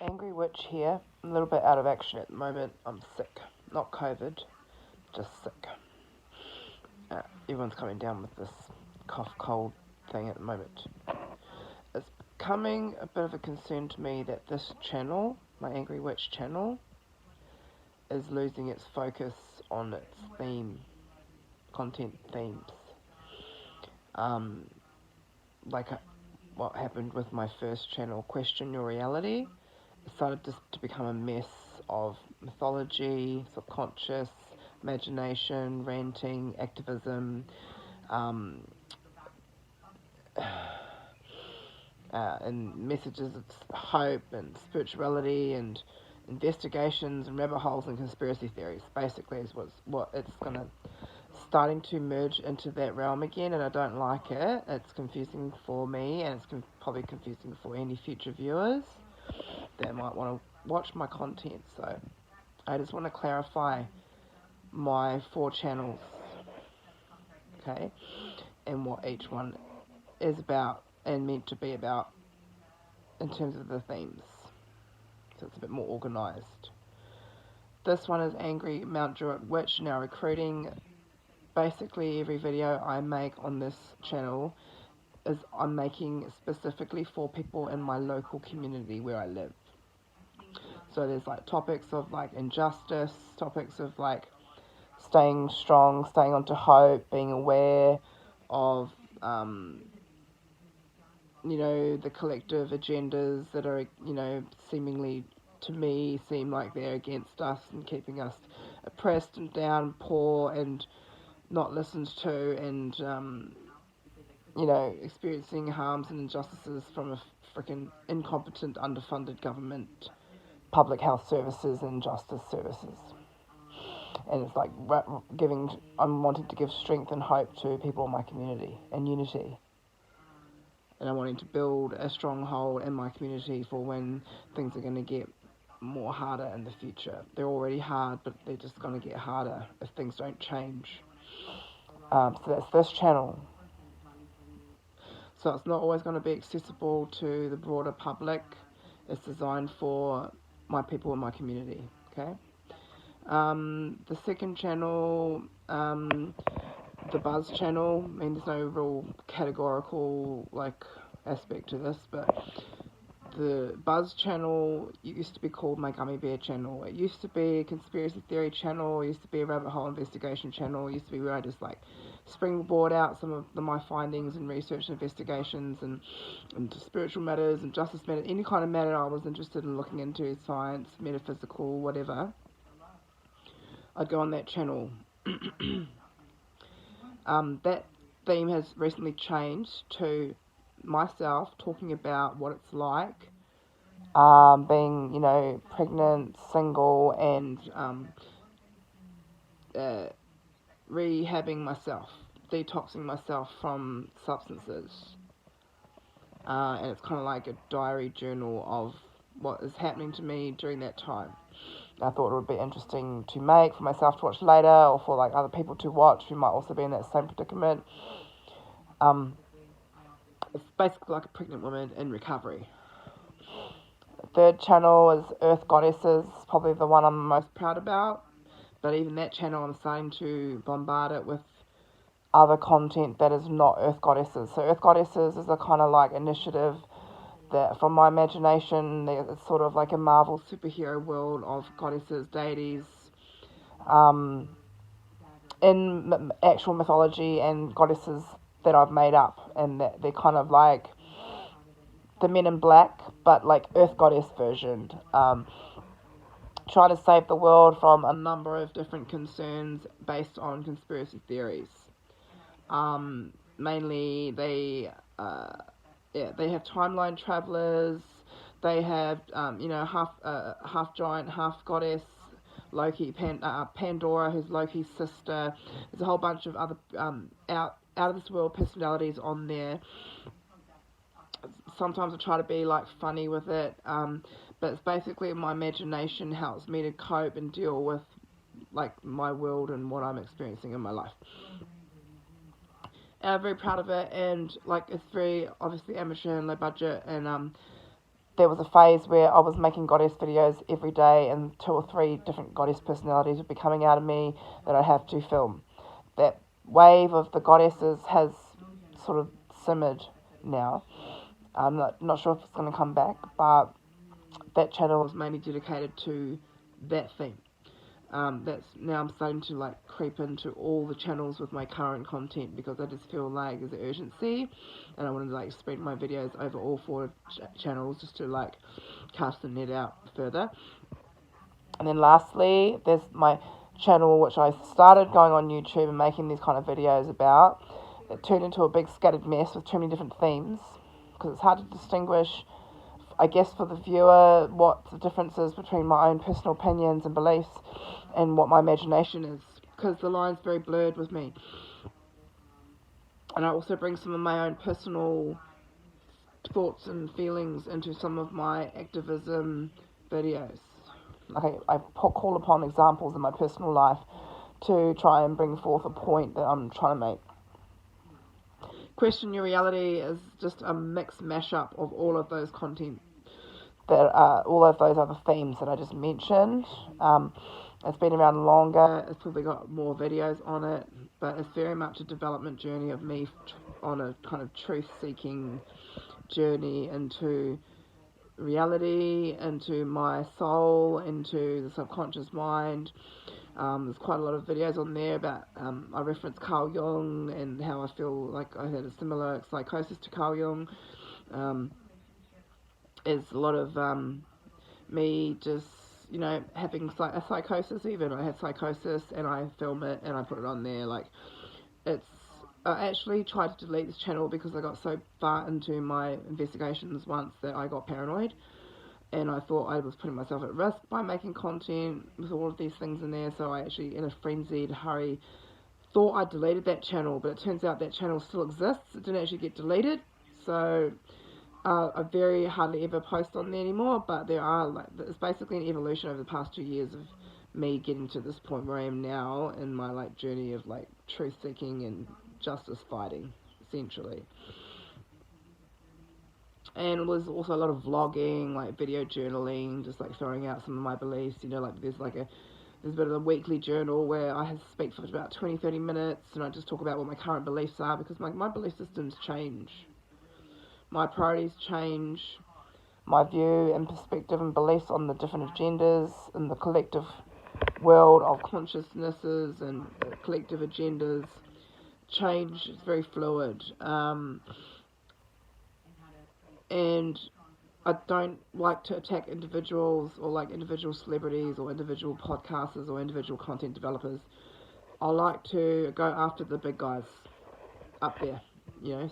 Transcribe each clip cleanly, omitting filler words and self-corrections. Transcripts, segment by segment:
Angry Witch here. I'm a little bit out of action at the moment. I'm sick. Not COVID, just sick. Everyone's coming down with this cough cold thing at the moment. It's becoming a bit of a concern to me that this channel, my Angry Witch channel, is losing its focus on its content themes. Like what happened with my first channel, Question Your Reality. It started just to become a mess of mythology, subconscious, imagination, ranting, activism, and messages of hope and spirituality and investigations and rabbit holes and conspiracy theories. Basically, is what it's starting to merge into that realm again, and I don't like it. It's confusing for me, and it's probably confusing for any future viewers that might want to watch my content. So I just want to clarify my 4 channels, okay, and what each one is about and meant to be about in terms of the themes, so it's a bit more organised. This one is Angry Mount Druitt Witch, now recruiting. Basically every video I make on this channel is I'm making specifically for people in my local community where I live. So there's like topics of like injustice, topics of like staying strong, staying onto hope, being aware of the collective agendas that are, seemingly to me seem like they're against us and keeping us oppressed and down, poor and not listened to, and experiencing harms and injustices from a freaking incompetent, underfunded government, public health services and justice services. And it's like I'm wanting to give strength and hope to people in my community and unity. And I'm wanting to build a stronghold in my community for when things are going to get more harder in the future. They're already hard, but they're just going to get harder if things don't change. So that's this channel. So it's not always going to be accessible to the broader public. It's designed for my people in my community, okay? The second channel, the Buzz channel, I mean, there's no real categorical, aspect to this, but the Buzz channel used to be called my Gummy Bear channel. It used to be a conspiracy theory channel. It used to be a rabbit hole investigation channel. It used to be where I just springboard out some of my findings and research investigations and spiritual matters and justice matters, any kind of matter I was interested in looking into, science, metaphysical, whatever. I'd go on that channel. That theme has recently changed to myself talking about what it's like being, pregnant, single, and rehabbing myself, detoxing myself from substances. And it's kind of like a diary journal of what is happening to me during that time. I thought it would be interesting to make for myself to watch later, or for other people to watch who might also be in that same predicament. It's basically like a pregnant woman in recovery. The third channel is Earth Goddesses, probably the one I'm most proud about. But even that channel, I'm starting to bombard it with other content that is not Earth Goddesses. So Earth Goddesses is a kind of initiative that, from my imagination, it's sort of like a Marvel superhero world of goddesses, deities, in actual mythology, and goddesses that I've made up, and that they're kind of like the Men in Black, but Earth Goddess version. Trying to save the world from a number of different concerns based on conspiracy theories. Mainly, they have timeline travelers. They have, half giant, half goddess, Loki, Pandora, who's Loki's sister. There's a whole bunch of other out of this world personalities on there. Sometimes I try to be funny with it, but it's basically my imagination helps me to cope and deal with my world and what I'm experiencing in my life. And I'm very proud of it, and it's very obviously amateur and low budget, and there was a phase where I was making goddess videos every day, and 2 or 3 different goddess personalities would be coming out of me that I'd have to film. That wave of the goddesses has sort of simmered now. I'm not sure if it's going to come back, but that channel is mainly dedicated to that theme. That's now I'm starting to like creep into all the channels with my current content, because I just feel like there's an urgency, and I want to like spread my videos over all 4 channels just to like cast the net out further. And then lastly, there's my channel which I started going on YouTube and making these kind of videos about. It turned into a big scattered mess with too many different themes, because it's hard to distinguish, I guess, for the viewer, what the difference is between my own personal opinions and beliefs and what my imagination is, because the line's very blurred with me. And I also bring some of my own personal thoughts and feelings into some of my activism videos. Okay, I call upon examples in my personal life to try and bring forth a point that I'm trying to make. Question Your Reality is just a mixed mashup of all of those content, all of those other themes that I just mentioned. It's been around longer, it's probably got more videos on it, but it's very much a development journey of me on a kind of truth-seeking journey into reality, into my soul, into the subconscious mind. There's quite a lot of videos on there about, I reference Carl Jung and how I feel like I had a similar psychosis to Carl Jung. There's a lot of me just, having a psychosis even. I had psychosis and I film it and I put it on there. Like, I actually tried to delete this channel because I got so far into my investigations once that I got paranoid. And I thought I was putting myself at risk by making content with all of these things in there. So I actually, in a frenzied hurry, thought I deleted that channel. But it turns out that channel still exists. It didn't actually get deleted. So I very hardly ever post on there anymore. But it's basically an evolution over the past 2 years of me getting to this point where I am now in my journey of truth seeking and justice fighting, essentially. And it was also a lot of vlogging, video journaling, just throwing out some of my beliefs. There's a bit of a weekly journal where I speak for about 20-30 minutes, and I just talk about what my current beliefs are, because my belief systems change, my priorities change, my view and perspective and beliefs on the different agendas in the collective world of consciousnesses and collective agendas change. It's very fluid. And I don't like to attack individuals or individual celebrities or individual podcasters or individual content developers. I like to go after the big guys up there,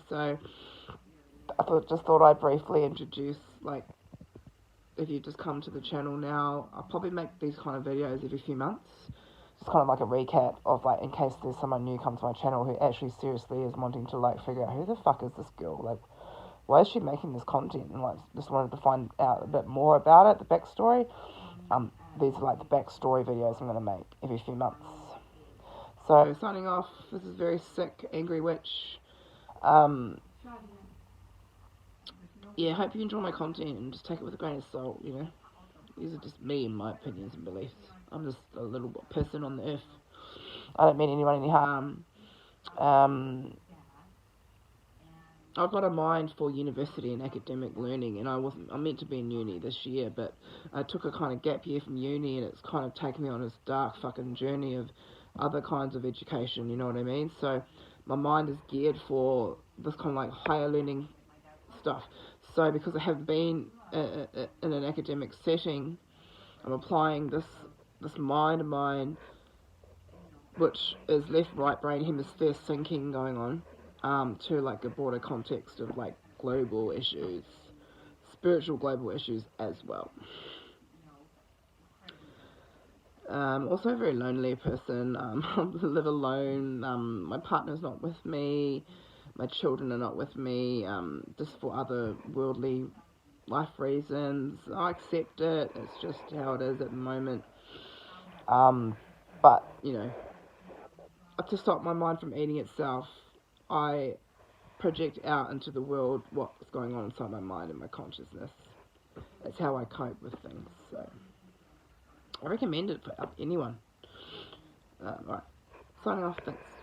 so I thought I'd briefly introduce, if you just come to the channel now, I'll probably make these kind of videos every few months. Just kind of like a recap of, in case there's someone new come to my channel who actually seriously is wanting to, figure out who the fuck is this girl, why is she making this content, and just wanted to find out a bit more about it, the backstory. These are the backstory videos I'm going to make every few months. So, signing off, this is very sick, angry witch. Yeah, hope you enjoy my content and just take it with a grain of salt, These are just me and my opinions and beliefs. I'm just a little person on the earth. I don't mean anyone any harm. I've got a mind for university and academic learning, and I'm meant to be in uni this year, but I took a kind of gap year from uni, and it's kind of taken me on this dark fucking journey of other kinds of education, you know what I mean? So my mind is geared for this kind of higher learning stuff. So because I haven't been in an academic setting, I'm applying this mind of mine, which is left right brain hemisphere syncing going on, to a broader context of global issues, spiritual global issues as well. Also a very lonely person. I live alone. My partner's not with me. My children are not with me. Just for other worldly life reasons. I accept it. It's just how it is at the moment. But to stop my mind from eating itself, I project out into the world what's going on inside my mind and my consciousness. That's how I cope with things. So I recommend it for anyone. Right, signing off. Thanks.